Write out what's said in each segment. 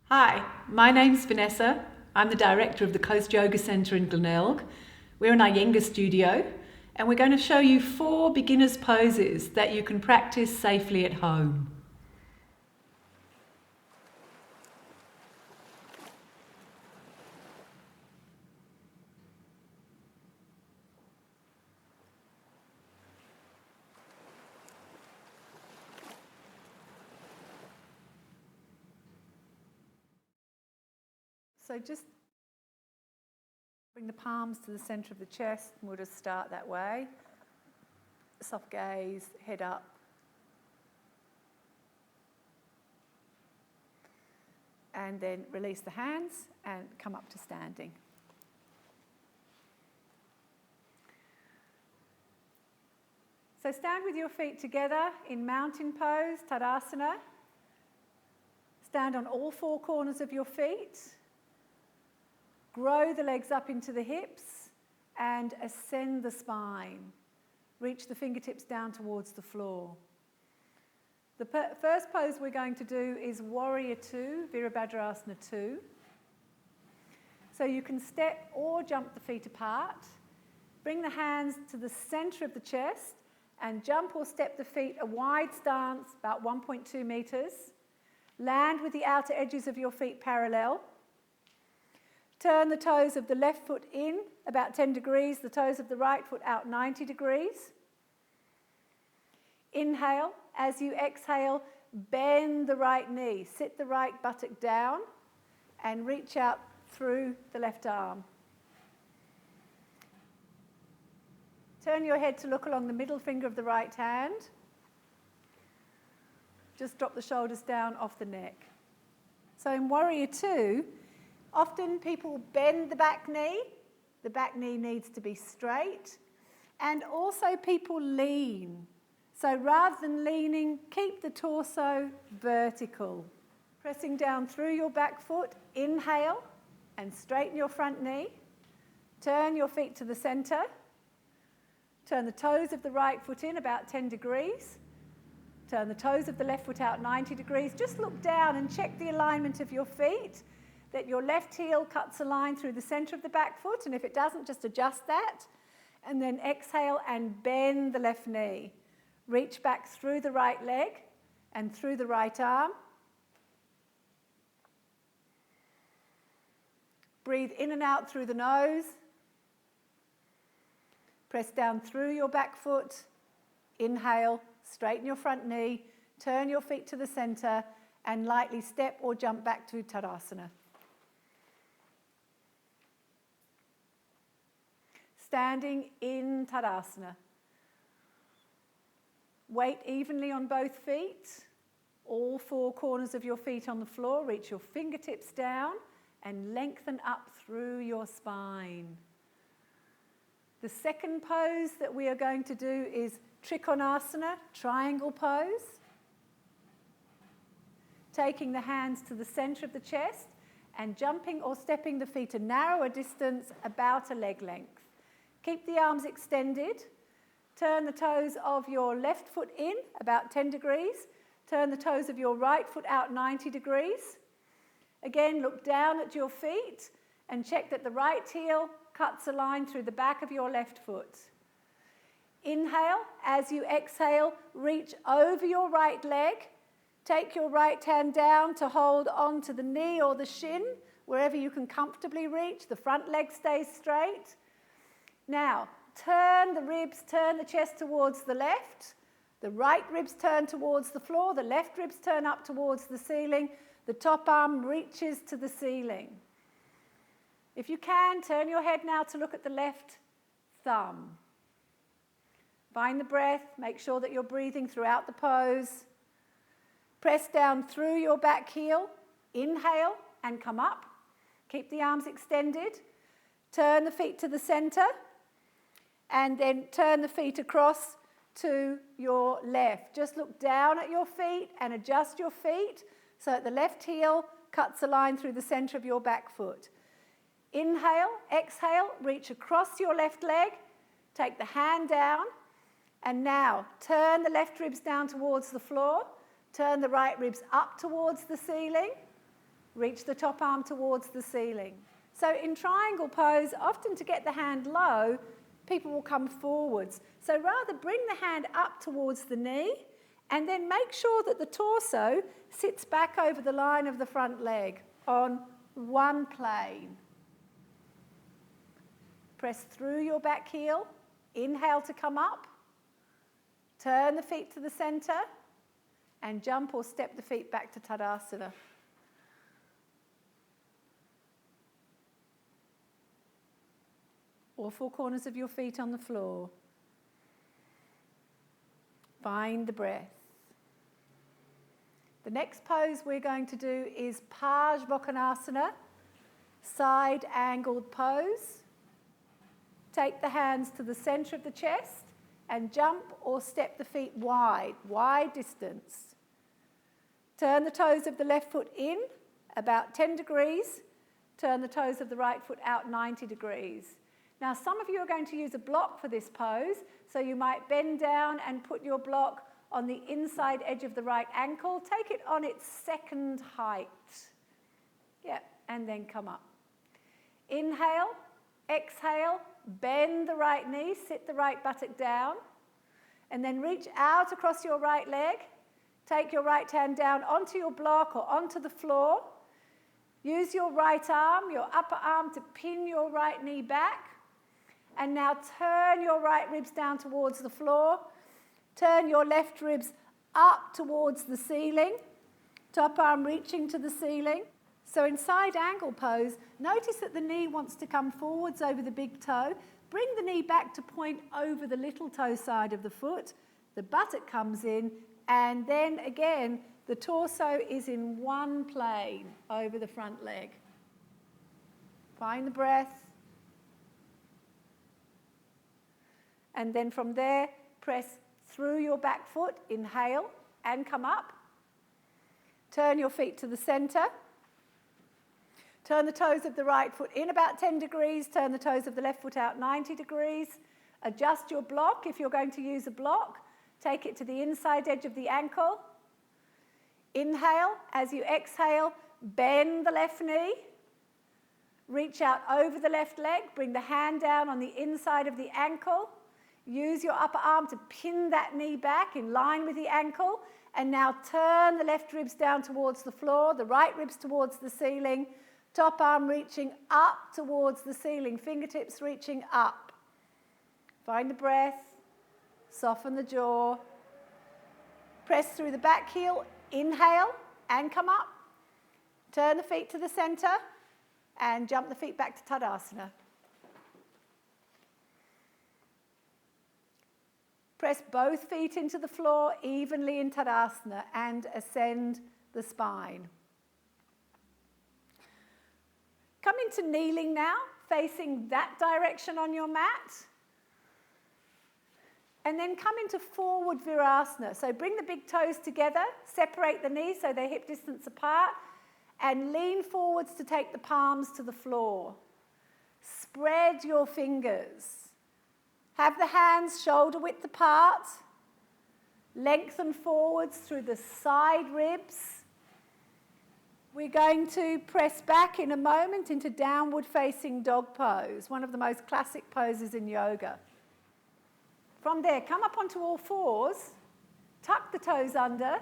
Hi, my name's Vanessa. I'm the director of the Coast Yoga Centre in Glenelg. We're in our Iyengar studio and we're going to show you 4 beginners poses that you can practice safely at home. So just bring the palms to the centre of the chest and we'll just start that way. Soft gaze, head up. And then release the hands and come up to standing. So stand with your feet together in mountain pose, Tadasana. Stand on all 4 corners of your feet. Grow the legs up into the hips and ascend the spine. Reach the fingertips down towards the floor. The first pose we're going to do is Warrior 2, Virabhadrasana 2. So you can step or jump the feet apart. Bring the hands to the centre of the chest and jump or step the feet a wide stance, about 1.2 metres. Land with the outer edges of your feet parallel. Turn the toes of the left foot in about 10 degrees, the toes of the right foot out 90 degrees. Inhale. As you exhale, bend the right knee. Sit the right buttock down and reach out through the left arm. Turn your head to look along the middle finger of the right hand. Just drop the shoulders down off the neck. So in Warrior 2, often people bend the back knee. The back knee needs to be straight. And also people lean. So rather than leaning, keep the torso vertical. Pressing down through your back foot, inhale and straighten your front knee. Turn your feet to the centre. Turn the toes of the right foot in about 10 degrees. Turn the toes of the left foot out 90 degrees. Just look down and check the alignment of your feet, that your left heel cuts a line through the centre of the back foot, and if it doesn't, just adjust that. And then exhale and bend the left knee. Reach back through the right leg and through the right arm. Breathe in and out through the nose. Press down through your back foot. Inhale, straighten your front knee, turn your feet to the centre and lightly step or jump back to Tadasana. Standing in Tadasana. Weight evenly on both feet. All 4 corners of your feet on the floor. Reach your fingertips down and lengthen up through your spine. The second pose that we are going to do is Trikonasana, triangle pose. Taking the hands to the centre of the chest and jumping or stepping the feet a narrower distance, about a leg length. Keep the arms extended. Turn the toes of your left foot in about 10 degrees. Turn the toes of your right foot out 90 degrees. Again, look down at your feet and check that the right heel cuts a line through the back of your left foot. Inhale. As you exhale, reach over your right leg. Take your right hand down to hold on to the knee or the shin, wherever you can comfortably reach. The front leg stays straight. Now, turn the ribs, turn the chest towards the left. The right ribs turn towards the floor. The left ribs turn up towards the ceiling. The top arm reaches to the ceiling. If you can, turn your head now to look at the left thumb. Find the breath. Make sure that you're breathing throughout the pose. Press down through your back heel. Inhale and come up. Keep the arms extended. Turn the feet to the centre. And then turn the feet across to your left. Just look down at your feet and adjust your feet so that the left heel cuts a line through the centre of your back foot. Inhale, exhale, reach across your left leg, take the hand down, and now turn the left ribs down towards the floor, turn the right ribs up towards the ceiling. Reach the top arm towards the ceiling. So in triangle pose, often to get the hand low, people will come forwards. So rather bring the hand up towards the knee and then make sure that the torso sits back over the line of the front leg on one plane. Press through your back heel. Inhale to come up. Turn the feet to the center and jump or step the feet back to Tadasana. All four corners of your feet on the floor. Find the breath. The next pose we're going to do is Parsvokonasana, side angled pose. Take the hands to the center of the chest and jump or step the feet wide distance. Turn the toes of the left foot in about 10 degrees. Turn the toes of the right foot out 90 degrees. Now, some of you are going to use a block for this pose, so you might bend down and put your block on the inside edge of the right ankle. Take it on its second height. Yeah, and then come up. Inhale, exhale, bend the right knee, sit the right buttock down, and then reach out across your right leg. Take your right hand down onto your block or onto the floor. Use your right arm, your upper arm, to pin your right knee back. And now turn your right ribs down towards the floor. Turn your left ribs up towards the ceiling. Top arm reaching to the ceiling. So in side angle pose, notice that the knee wants to come forwards over the big toe. Bring the knee back to point over the little toe side of the foot. The buttock comes in, and then again, the torso is in one plane over the front leg. Find the breath. And then from there, press through your back foot, inhale, and come up. Turn your feet to the center. Turn the toes of the right foot in about 10 degrees. Turn the toes of the left foot out 90 degrees. Adjust your block if you're going to use a block. Take it to the inside edge of the ankle. Inhale. As you exhale, bend the left knee. Reach out over the left leg. Bring the hand down on the inside of the ankle. Use your upper arm to pin that knee back in line with the ankle. And now turn the left ribs down towards the floor, the right ribs towards the ceiling. Top arm reaching up towards the ceiling, fingertips reaching up. Find the breath. Soften the jaw. Press through the back heel. Inhale and come up. Turn the feet to the center and jump the feet back to Tadasana. Press both feet into the floor evenly in Tadasana and ascend the spine. Come into kneeling now, facing that direction on your mat. And then come into forward Virabhadrasana. So bring the big toes together, separate the knees so they're hip distance apart, and lean forwards to take the palms to the floor. Spread your fingers. Have the hands shoulder width apart. Lengthen forwards through the side ribs. We're going to press back in a moment into downward facing dog pose, one of the most classic poses in yoga. From there, come up onto all fours, tuck the toes under,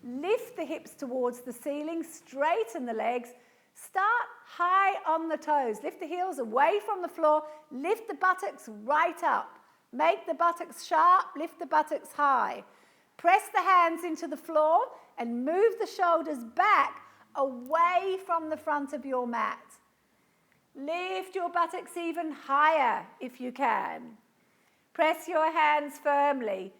lift the hips towards the ceiling, straighten the legs, start high on the toes, lift the heels away from the floor, lift the buttocks right up, make the buttocks sharp, lift the buttocks high. Press the hands into the floor and move the shoulders back away from the front of your mat. Lift your buttocks even higher if you can. Press your hands firmly.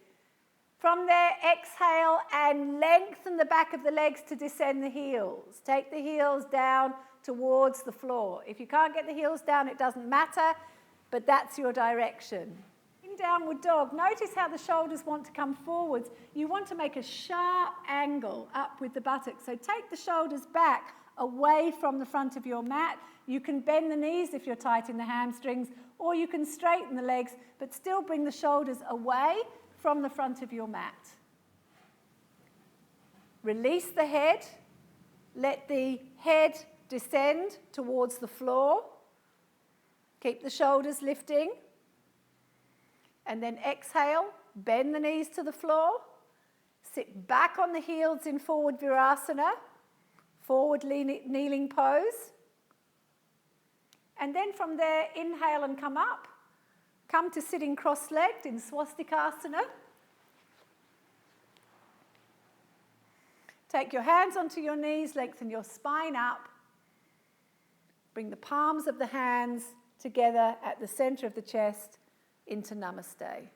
From there, exhale and lengthen the back of the legs to descend the heels. Take the heels down towards the floor. If you can't get the heels down, it doesn't matter, but that's your direction. In downward dog, notice how the shoulders want to come forwards. You want to make a sharp angle up with the buttocks. So take the shoulders back away from the front of your mat. You can bend the knees if you're tight in the hamstrings, or you can straighten the legs, but still bring the shoulders away from the front of your mat. Release the head, Let the head descend towards the floor. Keep the shoulders lifting. And then exhale, bend the knees to the floor. Sit back on the heels in forward Virasana, forward kneeling pose. And then from there, inhale and come up. Come to sitting cross-legged in Svanasana. Take your hands onto your knees, lengthen your spine up. Bring the palms of the hands together at the center of the chest into Namaste.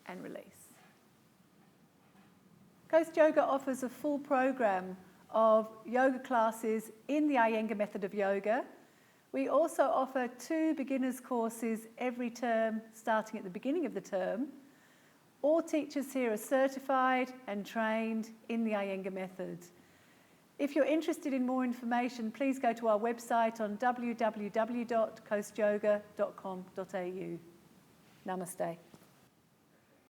And release. Coast Yoga offers a full program of yoga classes in the Iyengar method of yoga. We also offer 2 beginners courses every term, starting at the beginning of the term. All teachers here are certified and trained in the Iyengar method. If you're interested in more information, please go to our website on www.coastyoga.com.au. Namaste.